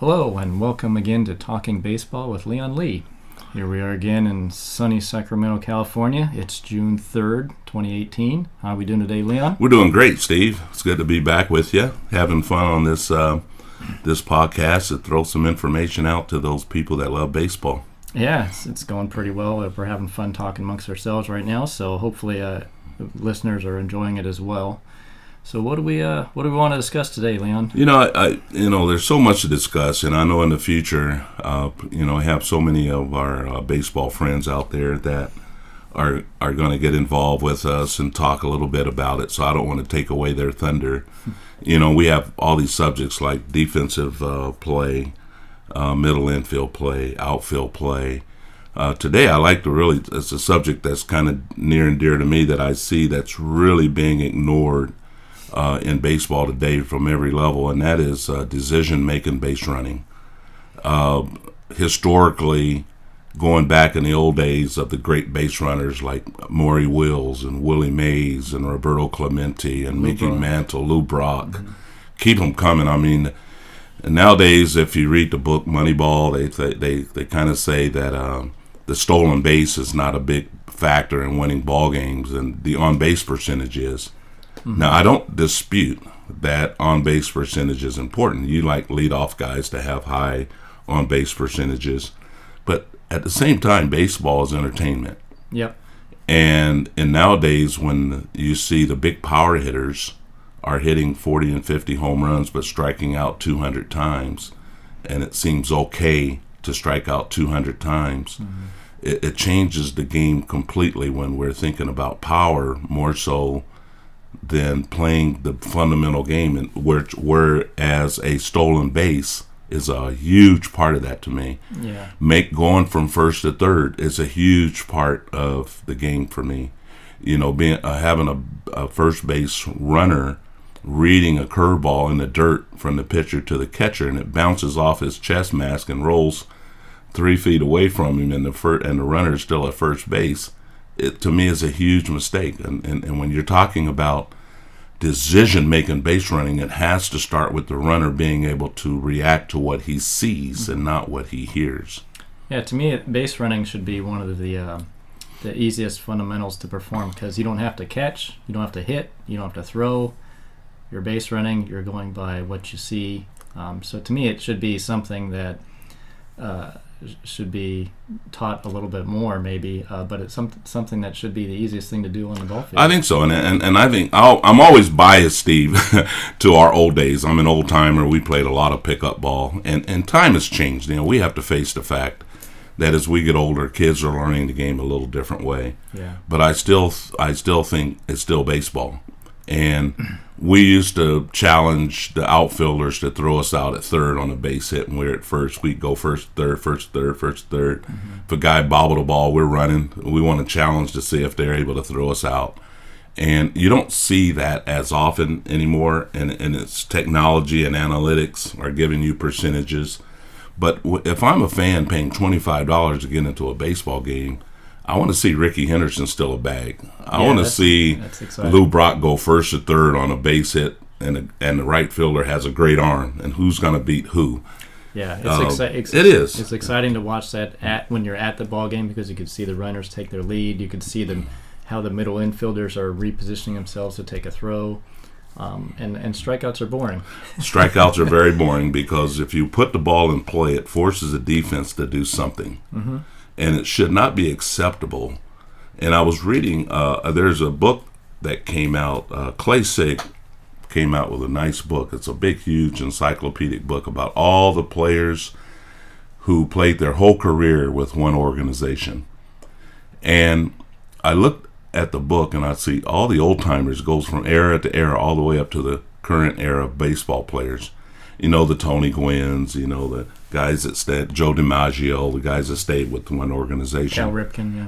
Hello, and welcome again to Talking Baseball with Leon Lee. Here we are again in sunny Sacramento, California. It's June 3rd, 2018. How are we doing today, Leon? We're doing great, Steve. It's good to be back with you, having fun on this podcast to throw some information out to those people that love baseball. Yeah, it's going pretty well. We're having fun talking amongst ourselves right now, so hopefully listeners are enjoying it as well. So what do we want to discuss today, Leon? I there's so much to discuss, and I know in the future, I have so many of our baseball friends out there that are going to get involved with us and talk a little bit about it. So I don't want to take away their thunder. We have all these subjects like defensive play, middle infield play, outfield play. Today, I like to it's a subject that's kind of near and dear to me that I see that's really being ignored in baseball today from every level, and that is decision-making base running. Historically, going back in the old days of the great base runners like Maury Wills and Willie Mays and Roberto Clemente and Mickey Mantle, Lou Brock, keep them coming. I mean, nowadays, if you read the book Moneyball, they kind of say that the stolen base is not a big factor in winning ball games, and the on-base percentage is. Now, I don't dispute that on-base percentage is important. You like leadoff guys to have high on-base percentages. But at the same time, baseball is entertainment. Yep. And nowadays, when you see the big power hitters are hitting 40 and 50 home runs but striking out 200 times, and it seems okay to strike out 200 times, it changes the game completely when we're thinking about power more so than playing the fundamental game, and whereas a stolen base is a huge part of that to me. Yeah. Going from first to third is a huge part of the game for me. Having a first base runner reading a curveball in the dirt from the pitcher to the catcher, and it bounces off his chest mask and rolls 3 feet away from him, and the runner is still at first base. It, to me, is a huge mistake. And when you're talking about decision-making base running, it has to start with the runner being able to react to what he sees and not what he hears. Yeah, to me, base running should be one of the easiest fundamentals to perform, because you don't have to catch, you don't have to hit, you don't have to throw. You're base running, you're going by what you see. So to me, it should be something that should be taught a little bit more, maybe, but it's something that should be the easiest thing to do on the ball field. I think so, and I think I'm always biased, Steve, to our old days. I'm an old timer. We played a lot of pickup ball, and time has changed. We have to face the fact that as we get older, kids are learning the game a little different way. Yeah. But I still think it's still baseball. And we used to challenge the outfielders to throw us out at third on a base hit, and we're at first. We'd go first, third. If a guy bobbled a ball, we're running. We want to challenge to see if they're able to throw us out. And you don't see that as often anymore, and it's technology and analytics are giving you percentages. But if I'm a fan paying $25 to get into a baseball game, I want to see Ricky Henderson steal a bag. I want to see Lou Brock go first or third on a base hit, and the right fielder has a great arm, and who's going to beat who. Yeah, it is. It's exciting to watch that when you're at the ball game, because you can see the runners take their lead. You can see how the middle infielders are repositioning themselves to take a throw. And strikeouts are boring. Strikeouts are very boring, because if you put the ball in play, it forces the defense to do something. Mm-hmm. And it should not be acceptable. And I was reading, there's a book that came out. Clay Sig came out with a nice book. It's a big, huge encyclopedic book about all the players who played their whole career with one organization. And I looked at the book, and I see all the old-timers goes from era to era all the way up to the current era of baseball players. The Tony Gwynns, the guys that stayed, Joe DiMaggio, the guys that stayed with one organization.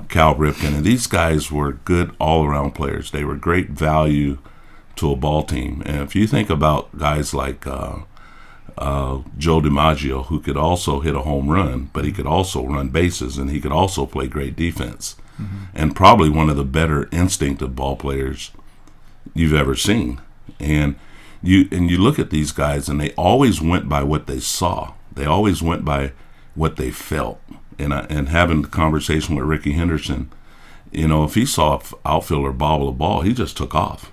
Cal Ripken. And these guys were good all-around players. They were great value to a ball team. And if you think about guys like Joe DiMaggio, who could also hit a home run, but he could also run bases, and he could also play great defense. Mm-hmm. And probably one of the better instinctive ball players you've ever seen. And you look at these guys, and they always went by what they saw. They always went by what they felt. And having the conversation with Ricky Henderson, if he saw an outfielder bobble a ball, he just took off.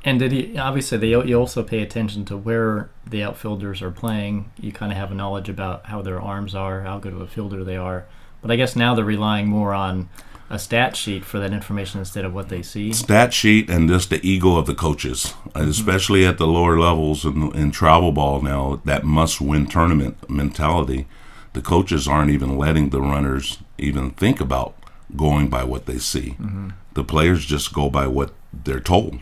And did he, obviously, you also pay attention to where the outfielders are playing. You kind of have a knowledge about how their arms are, how good of a fielder they are. But I guess now they're relying more on a stat sheet for that information instead of what they see. Stat sheet and just the ego of the coaches, especially at the lower levels in travel ball now, that must-win tournament mentality. The coaches aren't even letting the runners even think about going by what they see. The players just go by what they're told.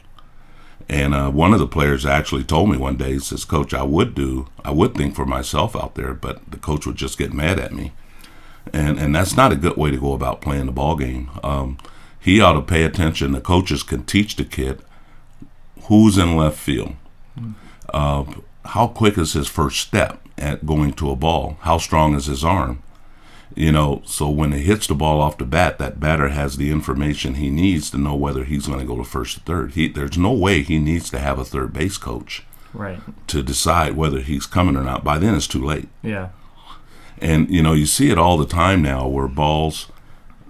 And one of the players actually told me one day, he says, "Coach, I would think for myself out there, but the coach would just get mad at me." And that's not a good way to go about playing the ball game. He ought to pay attention. The coaches can teach the kid who's in left field. How quick is his first step at going to a ball? How strong is his arm? So when he hits the ball off the bat, that batter has the information he needs to know whether he's going to go to first or third. There's no way he needs to have a third base coach to decide whether he's coming or not. By then, it's too late. Yeah. And, you see it all the time now where balls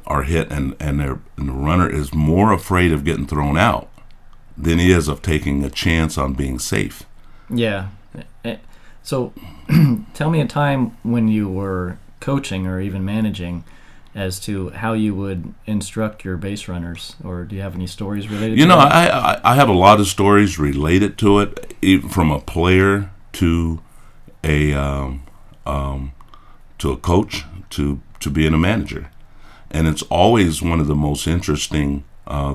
are hit and the runner is more afraid of getting thrown out than he is of taking a chance on being safe. Yeah. So tell me a time when you were coaching or even managing as to how you would instruct your base runners, or do you have any stories related to that? I have a lot of stories related to it, even from a player to a coach to being a manager. And it's always one of the most interesting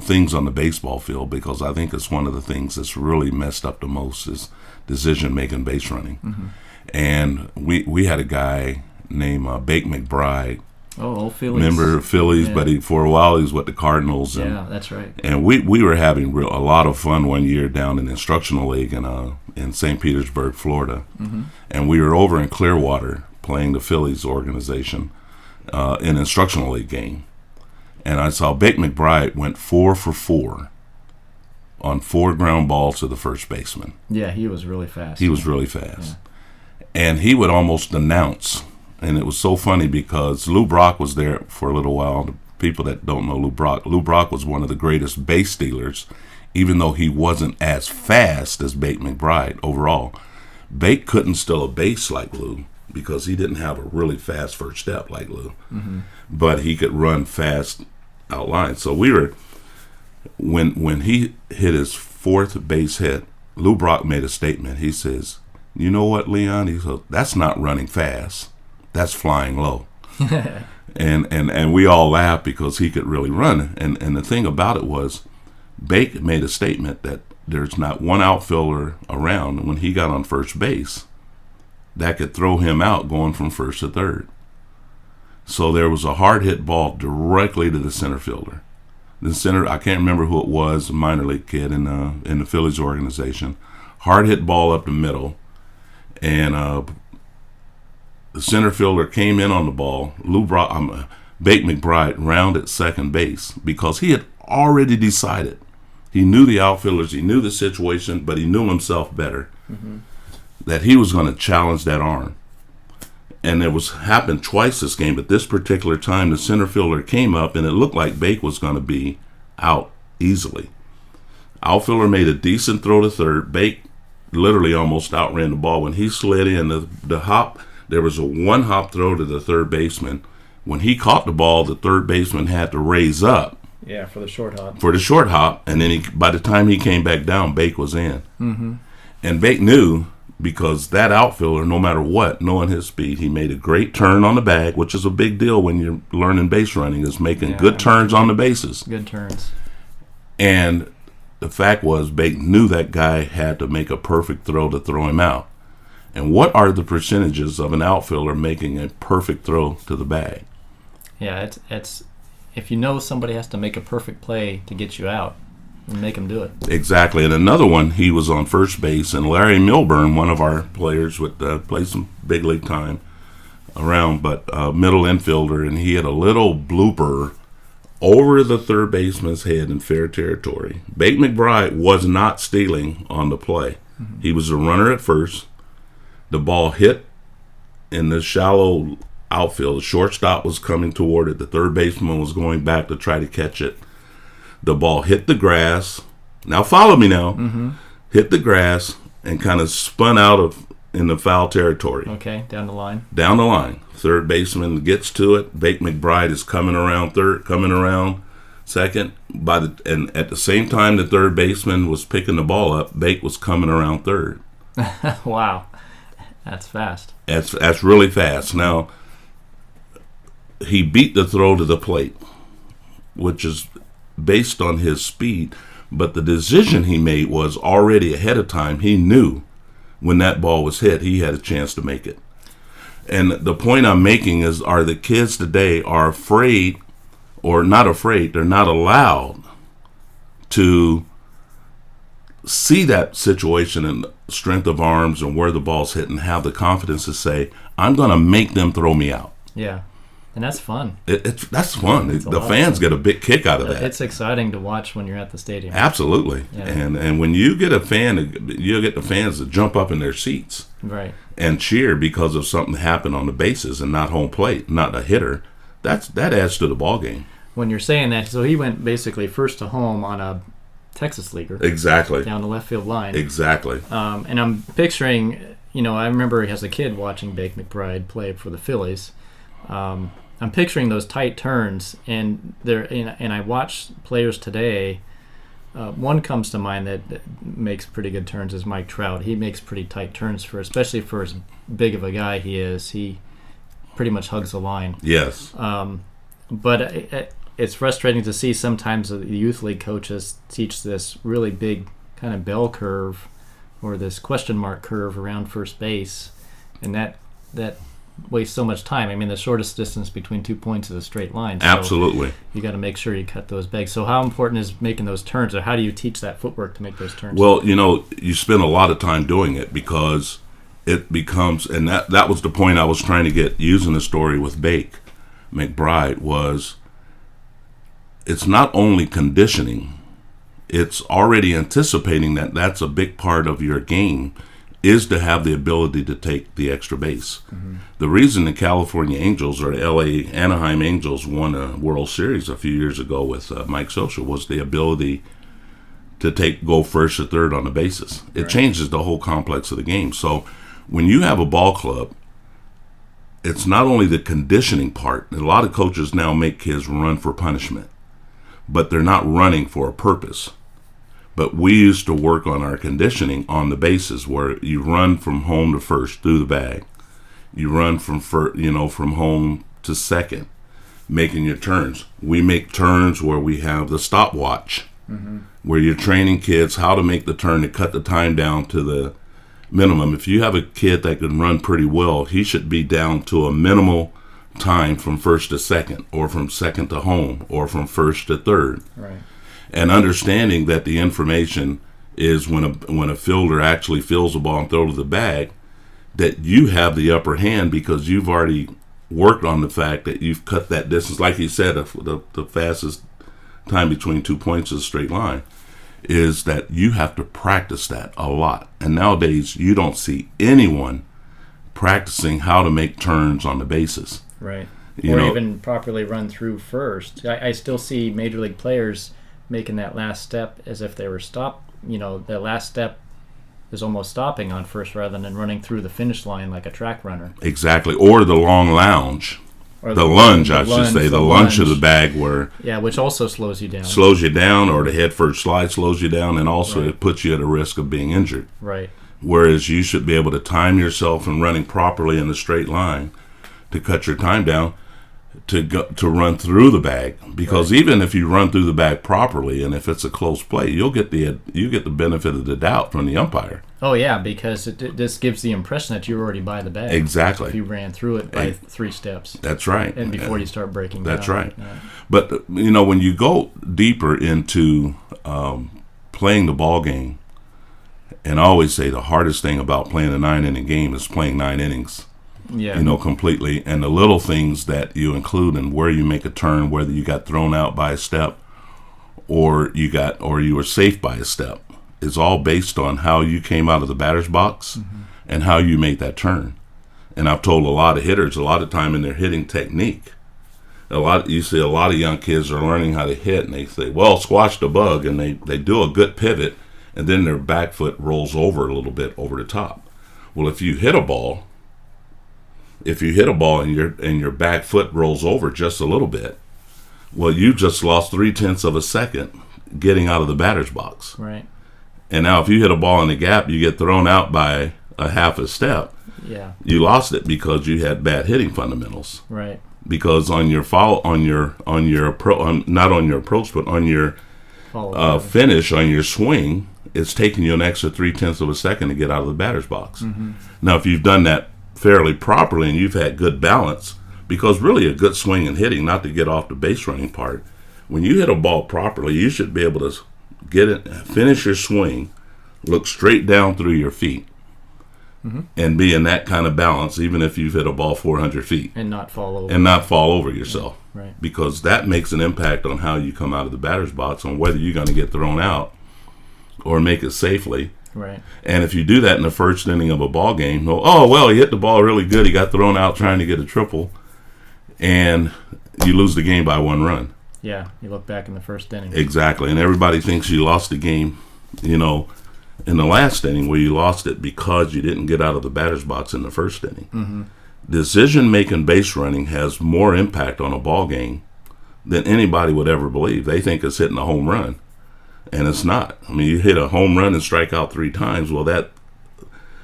things on the baseball field, because I think it's one of the things that's really messed up the most is decision-making base running. And we had a guy named Bake McBride. Oh, old Phillies. Remember Phillies, Yeah. but for a while he was with the Cardinals. And, Yeah, that's right. And we were having a lot of fun one year down in the Instructional League in St. Petersburg, Florida. And we were over in Clearwater playing the Phillies organization in an Instructional League game. And I saw Bake McBride went 4 for 4 on 4 ground balls to the first baseman. Yeah, he was really fast. He was really fast. Yeah. And he would almost announce. And it was so funny because Lou Brock was there for a little while. The people that don't know Lou Brock was one of the greatest base stealers, even though he wasn't as fast as Bake McBride overall. Bake couldn't steal a base like Lou because he didn't have a really fast first step like Lou. But he could run fast out line. So we were, when he hit his 4th base hit, Lou Brock made a statement. He says, "You know what, Leon?" He said, "That's not running fast. That's flying low." and we all laughed because he could really run. And the thing about it was, Bake made a statement that there's not one outfielder around when he got on first base that could throw him out going from first to third. So there was a hard hit ball directly to the center fielder. The center, I can't remember who it was, a minor league kid in the Phillies organization. Hard hit ball up the middle, and the center fielder came in on the ball. Bake McBride rounded second base because he had already decided. He knew the outfielders, he knew the situation, but he knew himself better. That he was going to challenge that arm. And it happened twice this game, but this particular time the center fielder came up and it looked like Bake was going to be out easily. Outfielder made a decent throw to third. Bake literally almost outran the ball. When he slid in, the hop, there was a 1-hop throw to the third baseman. When he caught the ball, the third baseman had to raise up. Yeah, for the short hop. And then by the time he came back down, Bake was in. And Bake knew, because that outfielder, no matter what, knowing his speed, he made a great turn on the bag, which is a big deal when you're learning base running, is making good turns on the bases. Good turns. And the fact was, Bake knew that guy had to make a perfect throw to throw him out. And what are the percentages of an outfielder making a perfect throw to the bag? Yeah, it's if you know somebody has to make a perfect play to get you out, you make them do it. Exactly. And another one, he was on first base, and Larry Milburn, one of our players, would play some big league time around, but middle infielder, and he had a little blooper over the third baseman's head in fair territory. Bake McBride was not stealing on the play. He was a runner at first. The ball hit in the shallow outfield. The shortstop was coming toward it. The third baseman was going back to try to catch it. The ball hit the grass. Now follow me now. Mm-hmm. Hit the grass and kind of spun out in the foul territory. Okay, down the line. Down the line. Third baseman gets to it. Bake McBride is coming around third, coming around second. And at the same time the third baseman was picking the ball up, Bake was coming around third. Wow. That's fast. That's really fast. Now, he beat the throw to the plate, which is based on his speed. But the decision he made was already ahead of time. He knew when that ball was hit, he had a chance to make it. And the point I'm making is, are the kids today are afraid, or not afraid, they're not allowed to see that situation and strength of arms and where the ball's hit and have the confidence to say, I'm going to make them throw me out. Yeah. And that's fun. That's fun. The fans get a big kick out of that. It's exciting to watch when you're at the stadium. Absolutely. Yeah. And when you get a fan, you get the fans to jump up in their seats, right, and cheer because of something that happened on the bases and not home plate, not a hitter. That adds to the ball game. When you're saying that, so he went basically first to home on a Texas leaguer. Exactly. Down the left field line. Exactly. And I'm picturing, I remember as a kid watching Bake McBride play for the Phillies. I'm picturing those tight turns, and I watch players today. One comes to mind that makes pretty good turns is Mike Trout. He makes pretty tight turns especially for as big of a guy he is. He pretty much hugs the line. Yes. But it's frustrating to see sometimes the youth league coaches teach this really big kind of bell curve or this question mark curve around first base, and that wastes so much time. I mean, the shortest distance between 2 points is a straight line. So absolutely. You got to make sure you cut those bags. So how important is making those turns, or how do you teach that footwork to make those turns? Well, you spend a lot of time doing it because it becomes, and that was the point I was trying to get using the story with Bake McBride, was it's not only conditioning, it's already anticipating that that's a big part of your game, is to have the ability to take the extra base. Mm-hmm. The reason the California Angels, or the LA Anaheim Angels, won a World Series a few years ago with Mike Scioscia was the ability to go first or third on the bases. It changes the whole complex of the game. So when you have a ball club, it's not only the conditioning part. A lot of coaches now make kids run for punishment, but they're not running for a purpose. But we used to work on our conditioning on the bases where you run from home to first through the bag. You run from from home to second, making your turns. We make turns where we have the stopwatch, mm-hmm. where you're training kids how to make the turn to cut the time down to the minimum. If you have a kid that can run pretty well, he should be down to a minimal time from first to second, or from second to home, or from first to third. Right. And understanding that the information is when a fielder actually fields the ball and throws to the bag, that you have the upper hand because you've already worked on the fact that you've cut that distance. Like you said, the fastest time between 2 points is a straight line, is that you have to practice that a lot. And nowadays, you don't see anyone practicing how to make turns on the bases. Right. Even properly run through first. I still see major league players making that last step as if they were stopped. The last step is almost stopping on first rather than running through the finish line like a track runner. Exactly. Or the long lounge. Or the lunge, I should say. The lunge of the bag which also slows you down. Slows you down, or the head first slide slows you down, and also it puts you at a risk of being injured. Right. Whereas you should be able to time yourself and running properly in a straight line to cut your time down to run through the bag, because even if you run through the bag properly and if it's a close play, you get the benefit of the doubt from the umpire. Oh yeah, because this gives the impression that you're already by the bag. Exactly. If you ran through it by 3 steps. That's right. And before you start breaking That's down. right. Yeah. But when you go deeper into playing the ball game, and I always say the hardest thing about playing a 9-inning game is playing 9 innings. Yeah. Completely. And the little things that you include in where you make a turn, whether you got thrown out by a step or you were safe by a step, is all based on how you came out of the batter's box mm-hmm. and how you made that turn. And I've told a lot of hitters a lot of time in their hitting technique. You see a lot of young kids are learning how to hit, and they say, well, squash the bug, and they do a good pivot, and then their back foot rolls over a little bit over the top. Well, if you hit a ball and your back foot rolls over just a little bit, well, you just lost 0.3 of a second getting out of the batter's box. Right. And now if you hit a ball in the gap, you get thrown out by a half a step. Yeah. You lost it because you had bad hitting fundamentals. Right. Because on your not on your approach, but on your finish, on your swing, it's taking you an extra 0.3 of a second to get out of the batter's box. Mm-hmm. Now, if you've done that fairly properly and you've had good balance, because really a good swing and hitting, not to get off the base running part, when you hit a ball properly, you should be able to get it, finish your swing, look straight down through your feet, and be in that kind of balance, even if you've hit a ball 400 feet. And not fall over. And not fall over yourself. Right. Because that makes an impact on how you come out of the batter's box, on whether you're going to get thrown out or make it safely. Right. And if you do that in the first inning of a ball game, he hit the ball really good, he got thrown out trying to get a triple, and you lose the game by 1 run. Yeah, you look back in the first inning. Exactly, and everybody thinks you lost the game, in the last inning, where you lost it because you didn't get out of the batter's box in the first inning. Mm-hmm. Decision-making base running has more impact on a ball game than anybody would ever believe. They think it's hitting a home run, and it's not. I mean, you hit a home run and strike out 3 times. Well, that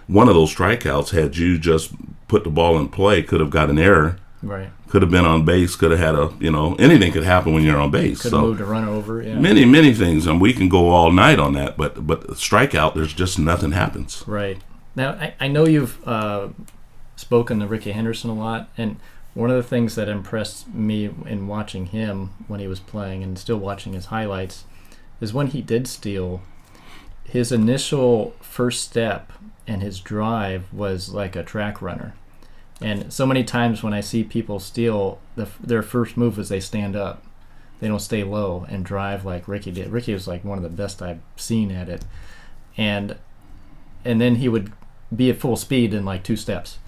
one of those strikeouts, had you just put the ball in play, could have got an error. Right. Could have been on base, could have had anything could happen when you're on base. Could have moved a runner over, yeah. Many, many things, and we can go all night on that, but strikeout, there's just nothing happens. Right. Now, I know you've spoken to Ricky Henderson a lot, and one of the things that impressed me in watching him when he was playing and still watching his highlights is when he did steal, his initial first step and his drive was like a track runner. And so many times when I see people steal, their first move is they stand up. They don't stay low and drive like Ricky did. Ricky was like one of the best I've seen at it. And then he would be at full speed in like 2 steps.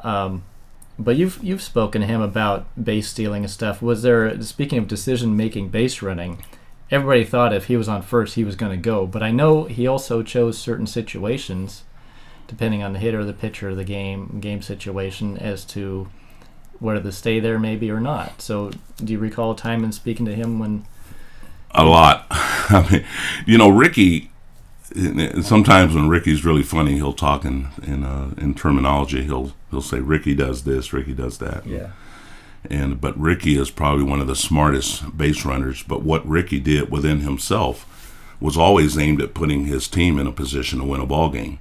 But you've spoken to him about base stealing and stuff. Was there, speaking of decision-making base running, everybody thought if he was on first, he was going to go. But I know he also chose certain situations, depending on the hitter, the pitcher, the game situation, as to whether to stay there maybe or not. So do you recall a time in speaking to him when... A lot. I mean, Ricky, sometimes when Ricky's really funny, he'll talk in terminology. He'll say, Ricky does this, Ricky does that. Yeah. But Ricky is probably one of the smartest base runners. But what Ricky did within himself was always aimed at putting his team in a position to win a ball game.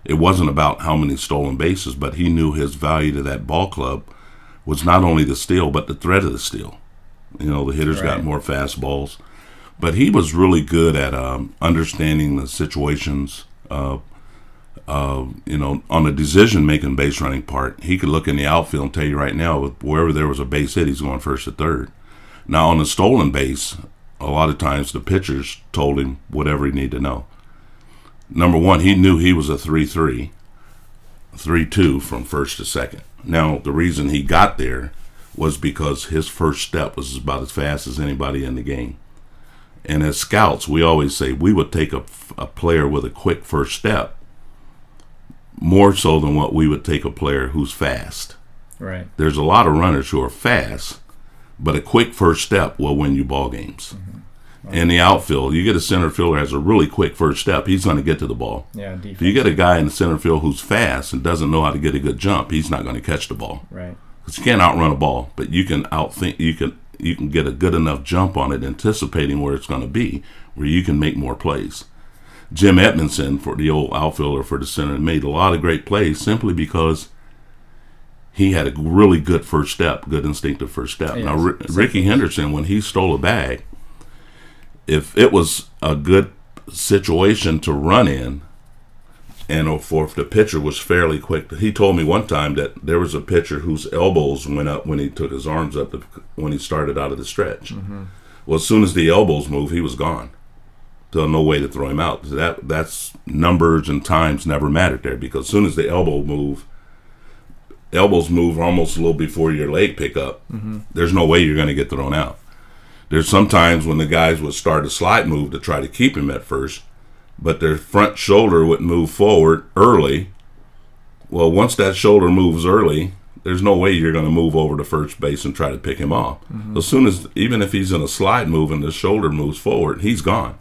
It wasn't about how many stolen bases, but he knew his value to that ball club was not only the steal, but the threat of the steal. The hitters got more fastballs. But he was really good at understanding the situations. On the decision-making base running part, he could look in the outfield and tell you right now, wherever there was a base hit, he's going first or third. Now, on the stolen base, a lot of times the pitchers told him whatever he needed to know. Number one, he knew he was a 3-3, 3-2 from first to second. Now, the reason he got there was because his first step was about as fast as anybody in the game. And as scouts, we always say we would take a player with a quick first step more so than what we would take a player who's fast. Right. There's a lot of runners who are fast, but a quick first step will win you ball games. Mm-hmm. In the outfield, you get a center fielder who has a really quick first step, he's going to get to the ball. Yeah, defense. If you get a guy in the center field who's fast and doesn't know how to get a good jump, he's not going to catch the ball. Right. Because you can't outrun a ball, but you can you can get a good enough jump on it, anticipating where it's going to be, where you can make more plays. Jim Edmondson, for the old outfielder for the center, made a lot of great plays simply because he had a really good first step, good instinctive first step. Yes. Now, Ricky Henderson, when he stole a bag, if it was a good situation to run in, and if the pitcher was fairly quick, he told me one time that there was a pitcher whose elbows went up when he took his arms up when he started out of the stretch. Mm-hmm. Well, as soon as the elbows moved, he was gone. So no way to throw him out. That's numbers and times never mattered there, because as soon as the elbow moved, elbows move almost a little before your leg pick up, there's no way you're going to get thrown out. There's sometimes when the guys would start a slide move to try to keep him at first, but their front shoulder would move forward early. Well, once that shoulder moves early, there's no way you're going to move over to first base and try to pick him off. As soon as, even if he's in a slide move and the shoulder moves forward, he's gone.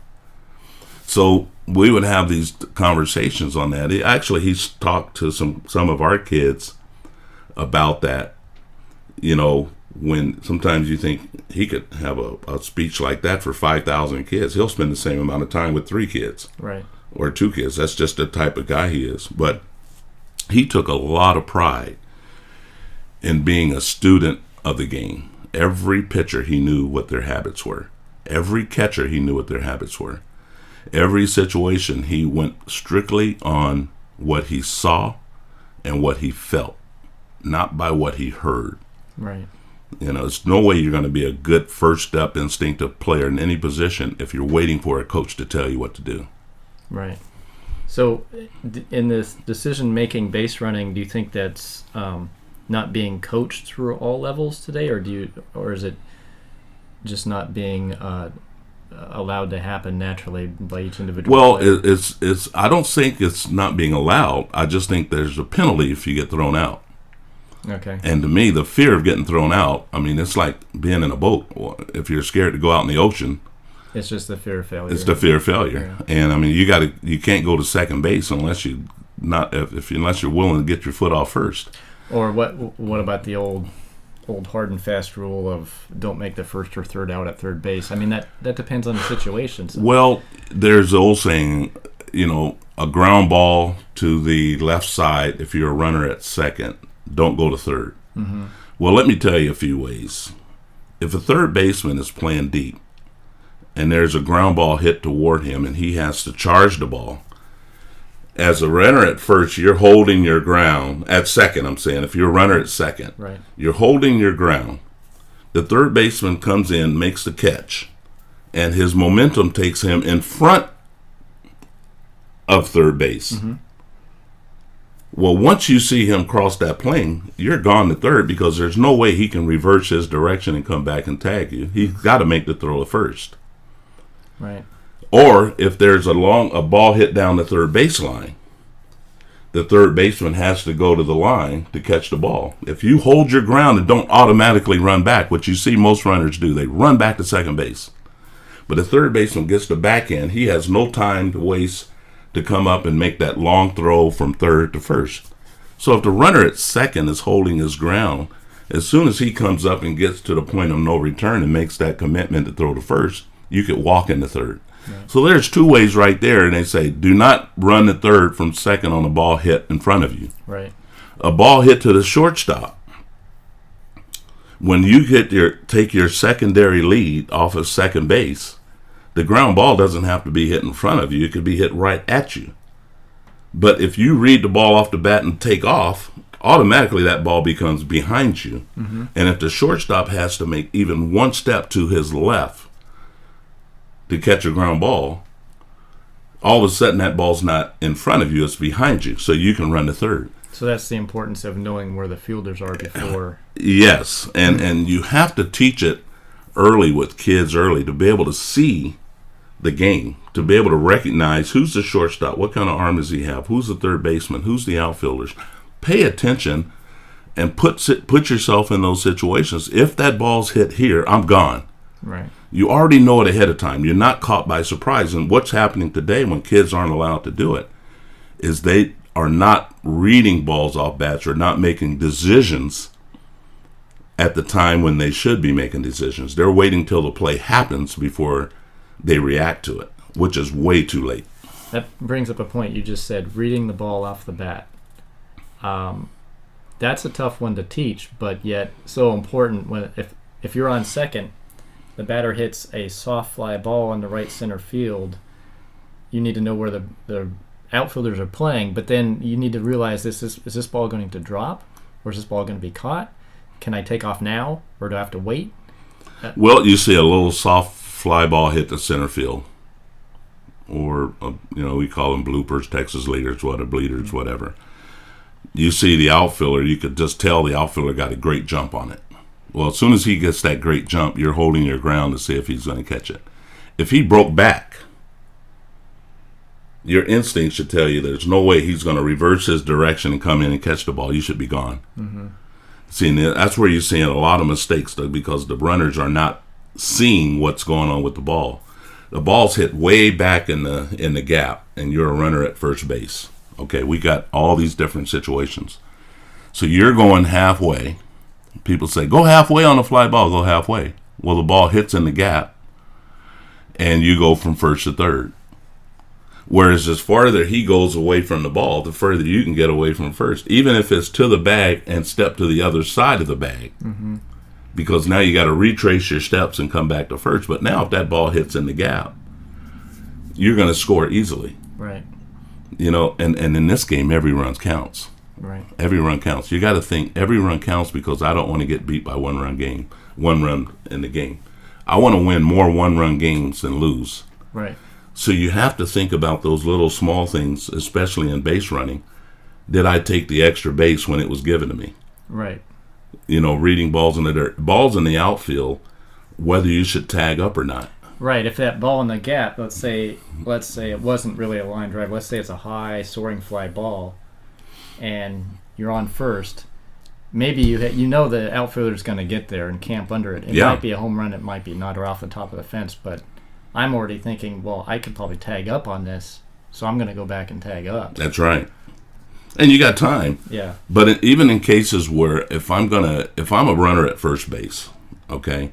So we would have these conversations on that. He's talked to some of our kids about that. You know, when sometimes you think he could have a speech like that for 5,000 kids, he'll spend the same amount of time with 3 kids. Right. Or 2 kids. That's just the type of guy he is. But he took a lot of pride in being a student of the game. Every pitcher, he knew what their habits were. Every catcher, he knew what their habits were. Every situation, he went strictly on what he saw and what he felt, not by what he heard. Right. You know, there's no way you're going to be a good first step instinctive player in any position if you're waiting for a coach to tell you what to do. Right. So in this decision-making base running, do you think that's not being coached through all levels today, or is it just not being allowed to happen naturally by each individual player? It's I don't think it's not being allowed. I just think there's a penalty if you get thrown out. Okay. And to me, the fear of getting thrown out, I mean, it's like being in a boat. If you're scared to go out in the ocean, it's just the fear of failure. It's the fear of failure. Yeah. And I mean, you can't go to second base unless you're willing to get your foot off first. Or what about the old hard and fast rule of don't make the first or third out at third base? I mean, that depends on the situation. So. Well, there's the old saying, you know, a ground ball to the left side, if you're a runner at second, don't go to third. Mm-hmm. Well, let me tell you a few ways. If a third baseman is playing deep and there's a ground ball hit toward him and he has to charge the ball, as a runner at first, you're holding your ground. At second, I'm saying, if you're a runner at second, right, you're holding your ground. The third baseman comes in, makes the catch, and his momentum takes him in front of third base. Mm-hmm. Well, once you see him cross that plane, you're gone to third because there's no way he can reverse his direction and come back and tag you. He's got to make the throw at first. Right. Or if there's a ball hit down the third baseline, the third baseman has to go to the line to catch the ball. If you hold your ground and don't automatically run back, which you see most runners do, they run back to second base. But the third baseman gets the back end. He has no time to waste to come up and make that long throw from third to first. So if the runner at second is holding his ground, as soon as he comes up and gets to the point of no return and makes that commitment to throw to first, you could walk into third. Right. So there's 2 ways right there, and they say do not run the third from second on a ball hit in front of you. Right. A ball hit to the shortstop. When you take your secondary lead off of second base, the ground ball doesn't have to be hit in front of you. It could be hit right at you. But if you read the ball off the bat and take off, automatically that ball becomes behind you. Mm-hmm. And if the shortstop has to make even 1 step to his left to catch a ground ball, all of a sudden that ball's not in front of you, it's behind you, so you can run to third. So that's the importance of knowing where the fielders are before. Yes, and you have to teach it early with kids early to be able to see the game, to be able to recognize who's the shortstop, what kind of arm does he have, who's the third baseman, who's the outfielders. Pay attention and put yourself in those situations. If that ball's hit here, I'm gone. Right. You already know it ahead of time. You're not caught by surprise. And what's happening today when kids aren't allowed to do it is they are not reading balls off bats or not making decisions at the time when they should be making decisions. They're waiting till the play happens before they react to it, which is way too late. That brings up a point you just said, reading the ball off the bat. That's a tough one to teach, but yet so important. If you're on second, the batter hits a soft fly ball in the right center field, you need to know where the outfielders are playing, but then you need to realize, is this ball going to drop, or is this ball going to be caught? Can I take off now, or do I have to wait? Well, you see a little soft fly ball hit the center field, or we call them bloopers, Texas leaders, bleeders, whatever. You see the outfielder, you could just tell the outfielder got a great jump on it. Well, as soon as he gets that great jump, you're holding your ground to see if he's going to catch it. If he broke back, your instinct should tell you there's no way he's going to reverse his direction and come in and catch the ball. You should be gone. Mm-hmm. See, that's where you're seeing a lot of mistakes, Doug, because the runners are not seeing what's going on with the ball. The ball's hit way back in the gap, and you're a runner at first base. Okay, we got all these different situations. So you're going halfway. People say, go halfway on a fly ball, go halfway. Well, the ball hits in the gap, and you go from first to third. Whereas as farther he goes away from the ball, the further you can get away from first, even if it's to the bag and step to the other side of the bag. Mm-hmm. Because now you got to retrace your steps and come back to first. But now if that ball hits in the gap, you're going to score easily. Right. You know, and in this game, every run counts. Right. Every run counts. You got to think every run counts because I don't want to get beat by one run in the game. I want to win more one-run games than lose. Right. So you have to think about those little small things, especially in base running. Did I take the extra base when it was given to me? Right. You know, reading balls in the dirt. Balls in the outfield, whether you should tag up or not. Right. If that ball in the gap, let's say it wasn't really a line drive. Let's say it's a high soaring fly ball, and you're on first. Maybe you know the outfielder's going to get there and camp under it. It might be a home run. It might be not or off the top of the fence. But I'm already thinking, well, I could probably tag up on this, so I'm going to go back and tag up. That's right. And you got time. Yeah. But even in cases where if I'm a runner at first base, okay,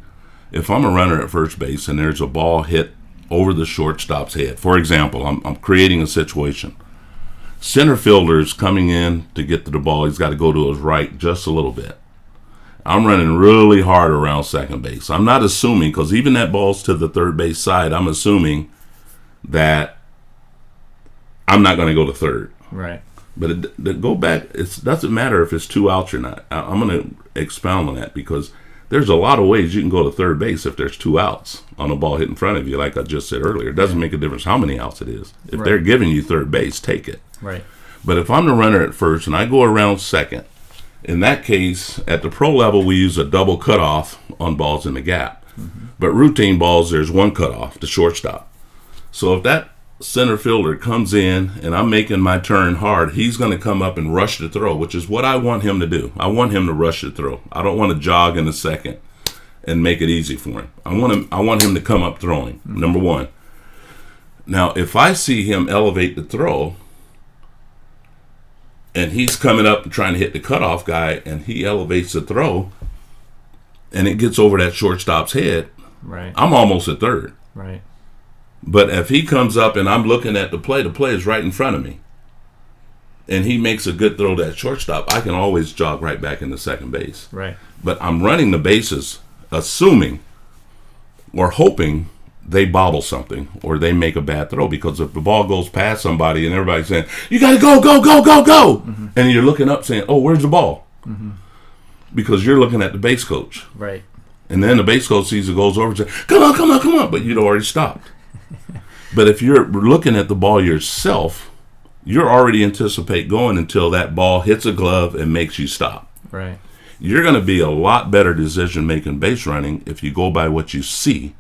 if I'm a runner at first base and there's a ball hit over the shortstop's head, for example, I'm creating a situation. Center fielder's coming in to get to the ball. He's got to go to his right just a little bit. I'm running really hard around second base. I'm not assuming, because even that ball's to the third base side, I'm assuming that I'm not going to go to third. Right. But go back, it doesn't matter if it's 2 outs or not. I'm going to expound on that because there's a lot of ways you can go to third base if there's 2 outs on a ball hit in front of you, like I just said earlier. It doesn't make a difference how many outs it is. If they're giving you third base, take it. Right. But if I'm the runner at first and I go around second, in that case, at the pro level, we use a double cutoff on balls in the gap. Mm-hmm. But routine balls, there's one cutoff, the shortstop. So if that center fielder comes in and I'm making my turn hard, he's going to come up and rush the throw, which is what I want him to do. I want him to rush the throw. I don't want to jog in the second and make it easy for him. I want him to come up throwing, number one. Now, if I see him elevate the throw, and he's coming up and trying to hit the cutoff guy, and he elevates the throw, and it gets over that shortstop's head, right, I'm almost at third. Right. But if he comes up and I'm looking at the play is right in front of me, and he makes a good throw to that shortstop, I can always jog right back into second base. Right. But I'm running the bases assuming or hoping they bobble something or they make a bad throw, because if the ball goes past somebody and everybody's saying, you got to go, go, go, go, go, mm-hmm. and you're looking up saying, oh, where's the ball? Mm-hmm. Because you're looking at the base coach. Right. And then the base coach sees it, goes over and says, come on, come on, come on, but you'd already stopped. But if you're looking at the ball yourself, you're already anticipate going until that ball hits a glove and makes you stop. Right. You're going to be a lot better decision-making base running if you go by what you see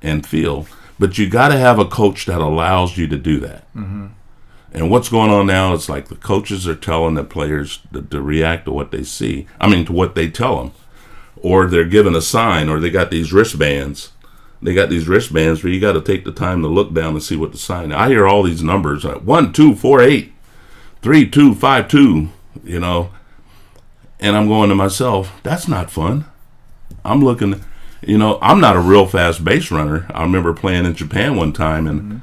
and feel. But you got to have a coach that allows you to do that. Mm-hmm. And what's going on now is like the coaches are telling the players to react to what they see. I mean, to what they tell them. Or they're given a sign, or they got these wristbands. They got these wristbands where you got to take the time to look down and see what the sign is. I hear all these numbers, 1, 2, 4, 8, 3, 2, 5, 2, you know. And I'm going to myself, that's not fun. I'm looking, you know, I'm not a real fast base runner. I remember playing in Japan one time, and mm-hmm.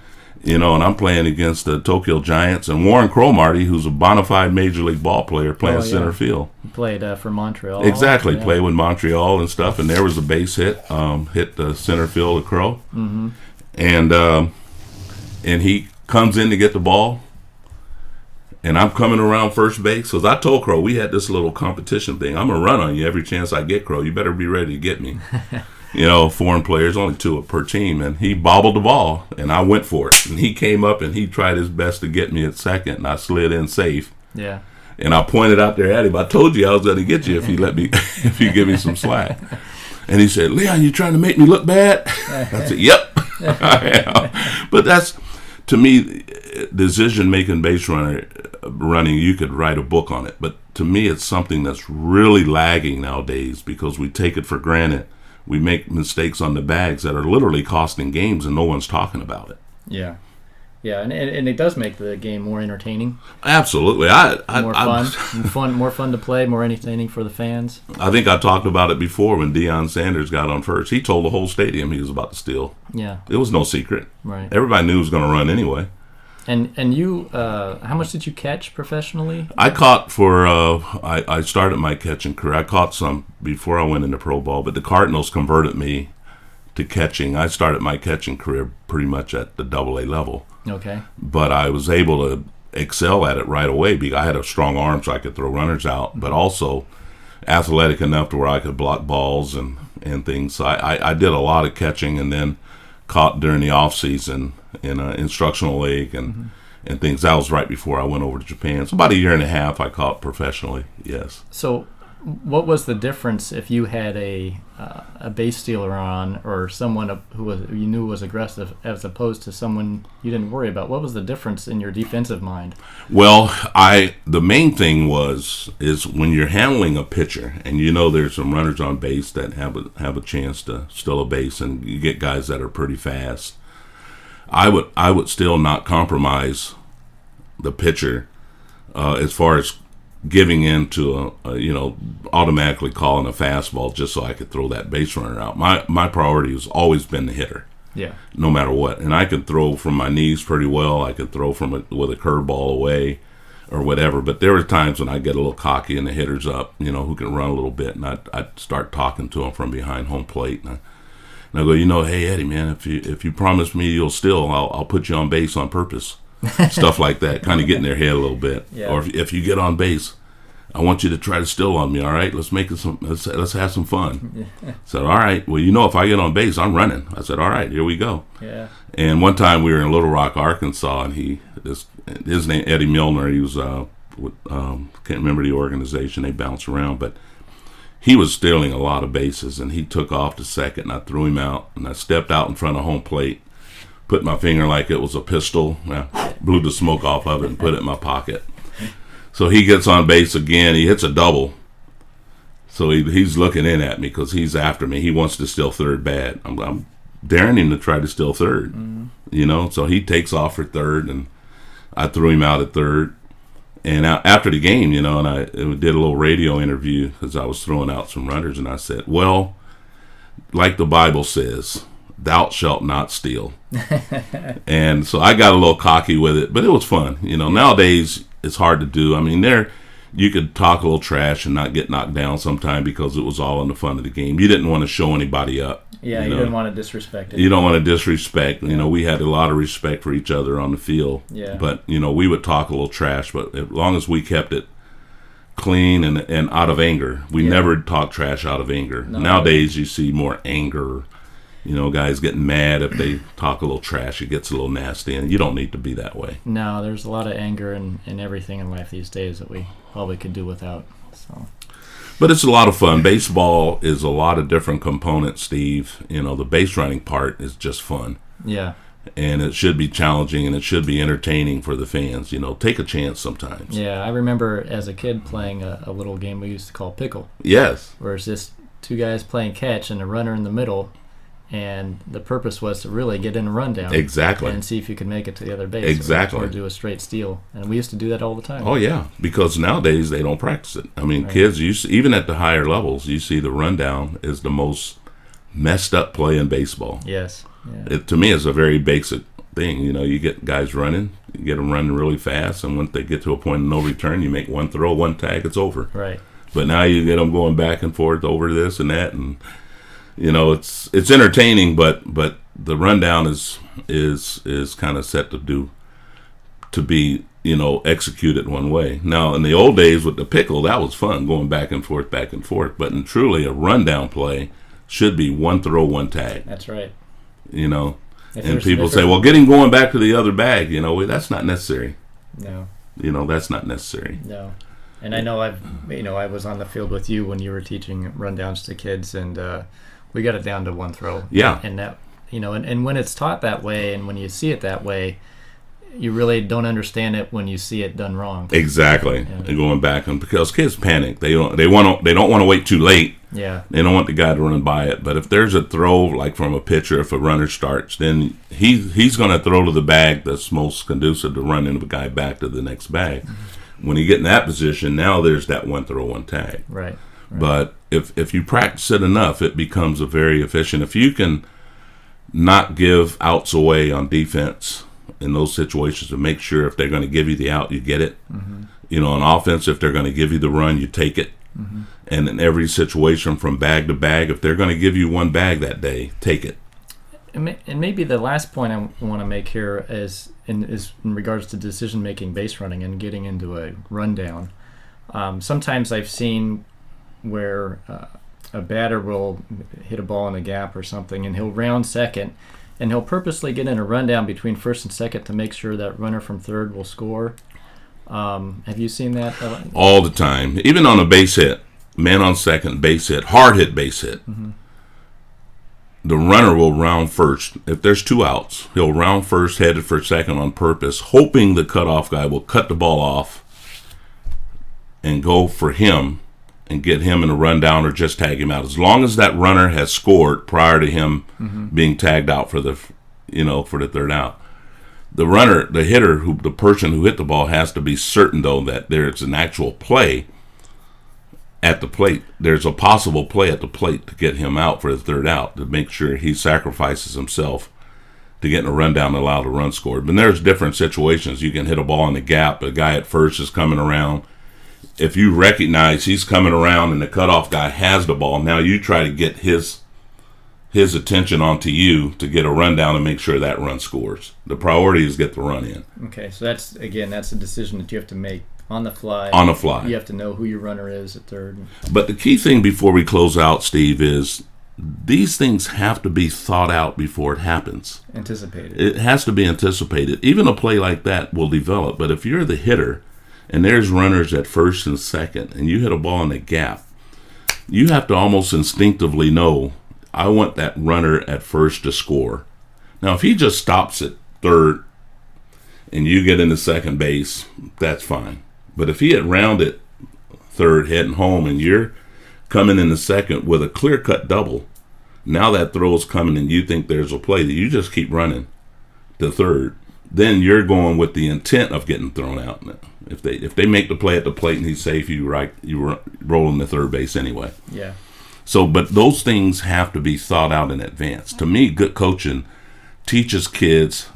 you know, and I'm playing against the Tokyo Giants and Warren Cromartie, who's a bona fide major league ball player, playing center field. He played for Montreal. Exactly, played with Montreal and stuff. And there was a base hit, hit the center field of Crow, mm-hmm. And he comes in to get the ball, and I'm coming around first base because I told Crow we had this little competition thing. I'm gonna run on you every chance I get, Crow. You better be ready to get me. You know, foreign players, only 2 per team, and he bobbled the ball, and I went for it. And he came up, and he tried his best to get me at second, and I slid in safe. Yeah. And I pointed out there at him. I told you I was going to get you if you let me, if you give me some slack. And he said, Leon, you trying to make me look bad? I said, yep, I am. But that's, to me, decision-making base running, you could write a book on it. But to me, it's something that's really lagging nowadays because we take it for granted. We make mistakes on the bags that are literally costing games, and no one's talking about it. Yeah. Yeah, and it does make the game more entertaining. Absolutely. More fun to play, more entertaining for the fans. I think I talked about it before when Deion Sanders got on first. He told the whole stadium he was about to steal. Yeah. It was no secret. Right. Everybody knew he was going to run anyway. And you, how much did you catch professionally? I caught for, I started my catching career. I caught some before I went into pro ball, but the Cardinals converted me to catching. I started my catching career pretty much at the AA level. Okay. But I was able to excel at it right away because I had a strong arm so I could throw runners out, but also athletic enough to where I could block balls and things. So I did a lot of catching and then caught during the off season in an instructional league and things. That was right before I went over to Japan. So about a year and a half I caught professionally, yes. So what was the difference if you had a base stealer on or someone who you knew was aggressive as opposed to someone you didn't worry about? What was the difference in your defensive mind? Well, the main thing is when you're handling a pitcher and you know there's some runners on base that have a chance to steal a base and you get guys that are pretty fast, I would still not compromise the pitcher as far as giving in to automatically calling a fastball just so I could throw that base runner out. My priority has always been the hitter. Yeah. No matter what. And I could throw from my knees pretty well. I could throw with a curveball away or whatever. But there were times when I get a little cocky and the hitter's up, who can run a little bit, and I'd start talking to him from behind home plate. And I go, hey Eddie, man, if you promise me you'll steal, I'll put you on base on purpose. Stuff like that, kind of get in their head a little bit. Yeah. Or if you get on base, I want you to try to steal on me. All right, let's have some fun. Yeah. So all right, well if I get on base, I'm running. I said all right, here we go. Yeah. And one time we were in Little Rock, Arkansas, and his name Eddie Milner. He was can't remember the organization. They bounce around, but he was stealing a lot of bases, and he took off to second, and I threw him out, and I stepped out in front of home plate. Put my finger like it was a pistol, blew the smoke off of it and put it in my pocket. So he gets on base again. He hits a double. So he's looking in at me because he's after me. He wants to steal third bad. I'm daring him to try to steal third, So he takes off for third, and I threw him out at third. And after the game, and I did a little radio interview because I was throwing out some runners, and I said, well, like the Bible says, thou shalt not steal. And so I got a little cocky with it, but it was fun. Nowadays it's hard to do. I mean, you could talk a little trash and not get knocked down sometime because it was all in the fun of the game. You didn't want to show anybody up. Yeah, you didn't want to disrespect it. You don't want to disrespect. Yeah. We had a lot of respect for each other on the field. Yeah. But, we would talk a little trash, but as long as we kept it clean and out of anger. We never talk trash out of anger. No. Nowadays you see more anger. Guys getting mad if they talk a little trash. It gets a little nasty, and you don't need to be that way. No, there's a lot of anger in everything in life these days that we probably could do without. So, but it's a lot of fun. Baseball is a lot of different components, Steve. The base running part is just fun. Yeah. And it should be challenging, and it should be entertaining for the fans. Take a chance sometimes. Yeah, I remember as a kid playing a little game we used to call pickle. Yes. Where it's just two guys playing catch and a runner in the middle. And the purpose was to really get in a rundown. Exactly. And see if you could make it to the other base. Exactly. Or do a straight steal. And we used to do that all the time. Oh, yeah. Because nowadays they don't practice it. I mean, kids, even at the higher levels, you see the rundown is the most messed up play in baseball. Yes. Yeah. To me, it's a very basic thing. You get guys running, you get them running really fast, and once they get to a point of no return, you make one throw, one tag, it's over. Right. But now you get them going back and forth over this and that, and it's entertaining, but the rundown is kind of set to be executed one way. Now in the old days with the pickle, that was fun, going back and forth. But in truly a rundown play should be one throw, one tag. That's right. And people say, well, get him going back to the other bag. That's not necessary. No. That's not necessary. No. And I know I was on the field with you when you were teaching rundowns to kids, and we got it down to one throw. Yeah. And that, and when it's taught that way, and when you see it that way, you really don't understand it when you see it done wrong. Exactly. Yeah. And going back, and because kids panic, they don't want to wait too late. Yeah. They don't want the guy to run by it. But if there's a throw like from a pitcher, if a runner starts, then he's going to throw to the bag that's most conducive to running the guy back to the next bag. Mm-hmm. When you get in that position, now there's that one throw, one tag. Right. But if you practice it enough, it becomes a very efficient. If you can not give outs away on defense in those situations, to make sure if they're going to give you the out, you get it. Mm-hmm. On offense, if they're going to give you the run, you take it. Mm-hmm. And in every situation from bag to bag, if they're going to give you one bag that day, take it. And maybe the last point I want to make here is in regards to decision-making base running and getting into a rundown. Sometimes I've seen where a batter will hit a ball in a gap or something, and he'll round second, and he'll purposely get in a rundown between first and second to make sure that runner from third will score. Have you seen that? All the time. Even on a base hit, man on second, base hit, hard hit base hit. Mm-hmm. The runner will round first. If there's two outs, he'll round first, headed for second on purpose, hoping the cutoff guy will cut the ball off and go for him and get him in a rundown or just tag him out. As long as that runner has scored prior to him being tagged out for the third out. The runner, the hitter, the person who hit the ball has to be certain, though, that there's an actual play at the plate. There's a possible play at the plate to get him out for the third out, to make sure he sacrifices himself to get in a rundown and allow the run scored. But there's different situations. You can hit a ball in the gap. A guy at first is coming around. If you recognize he's coming around and the cutoff guy has the ball, now you try to get his attention onto you to get a rundown and make sure that run scores. The priority is get the run in. Okay, so that's a decision that you have to make on the fly. On the fly. You have to know who your runner is at third. But the key thing before we close out, Steve, is these things have to be thought out before it happens. Anticipated. It has to be anticipated. Even a play like that will develop. But if you're the hitter and there's runners at first and second and you hit a ball in the gap, you have to almost instinctively know, I want that runner at first to score. Now, if he just stops at third and you get into second base, that's fine. But if he had rounded third, heading home, and you're coming in the second with a clear-cut double, now that throw's coming and you think there's a play that you just keep running to third, then you're going with the intent of getting thrown out. If they make the play at the plate and he's safe, you rolling the third base anyway. Yeah. So, but those things have to be thought out in advance. To me, good coaching teaches kids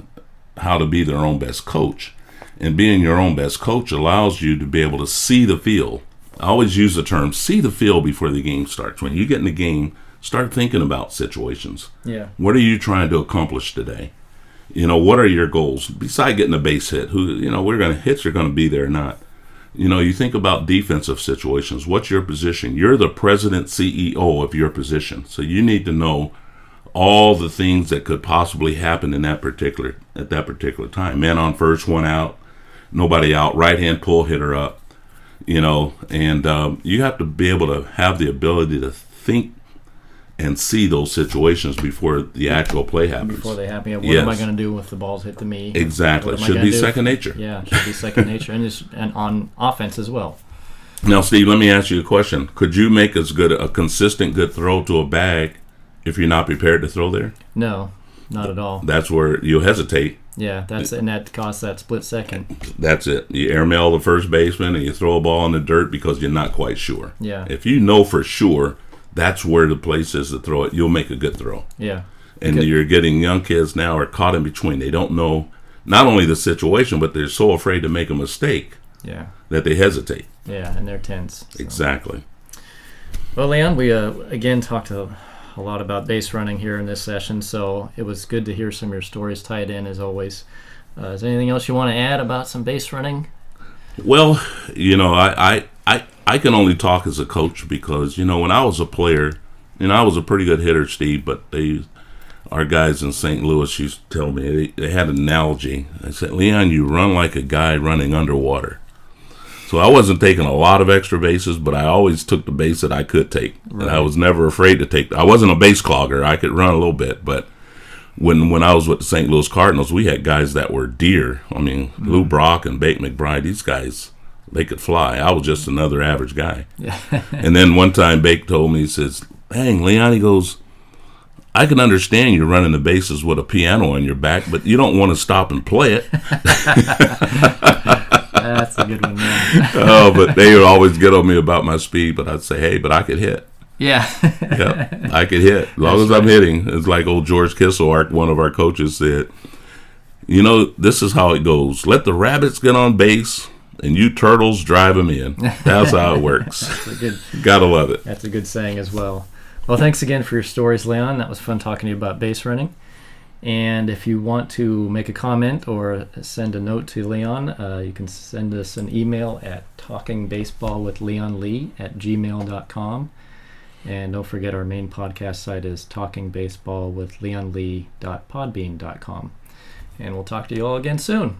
how to be their own best coach. And being your own best coach allows you to be able to see the field. I always use the term, see the field before the game starts. When you get in the game, start thinking about situations. Yeah. What are you trying to accomplish today? What are your goals? Besides getting a base hit, hits are going to be there or not. You think about defensive situations. What's your position? You're the president, CEO of your position. So you need to know all the things that could possibly happen at that particular time. Man on first, one out, nobody out, right hand pull hitter up, and you have to be able to have the ability to think and see those situations before the actual play happens. Before they happen. What am I going to do if the ball's hit to me? Exactly. It should be second nature. Yeah, it should be second nature, and on offense as well. Now, Steve, let me ask you a question. Could you make a consistent good throw to a bag if you're not prepared to throw there? No, not at all. That's where you'll hesitate. Yeah, and that costs that split second. That's it. You airmail the first baseman and you throw a ball in the dirt because you're not quite sure. Yeah. If you know for sure that's where the place is to throw it, you'll make a good throw. Yeah. And you're getting young kids now are caught in between. They don't know not only the situation, but they're so afraid to make a mistake that they hesitate. Yeah, and they're tense. So. Exactly. Well, Leon, we again talked a lot about base running here in this session, so it was good to hear some of your stories tied in as always. Is there anything else you want to add about some base running? Well, I can only talk as a coach because, when I was a player, I was a pretty good hitter, Steve, but our guys in St. Louis used to tell me, they had an analogy. They said, Leon, you run like a guy running underwater. So I wasn't taking a lot of extra bases, but I always took the base that I could take. Right. And I was never afraid to take. I wasn't a base clogger. I could run a little bit, but when I was with the St. Louis Cardinals, we had guys that were deer. I mean, Lou Brock and Bake McBride, these guys, they could fly. I was just another average guy. Yeah. And then one time Bake told me, he says, "Dang, Leon," he goes, "I can understand you running the bases with a piano on your back, but you don't want to stop and play it." That's a good one, man. Oh, but they would always get on me about my speed, but I'd say, "Hey, but I could hit." Yeah. Yeah, I could hit. As long as I'm hitting. It's like old George Kissel, one of our coaches, said, "This is how it goes. Let the rabbits get on base, and you turtles drive them in." That's how it works. Gotta love it. That's a good saying as well. Well, thanks again for your stories, Leon. That was fun talking to you about base running. And if you want to make a comment or send a note to Leon, you can send us an email at talkingbaseballwithleonlee@gmail.com. And don't forget, our main podcast site is talkingbaseballwithleonlee.podbean.com. And we'll talk to you all again soon.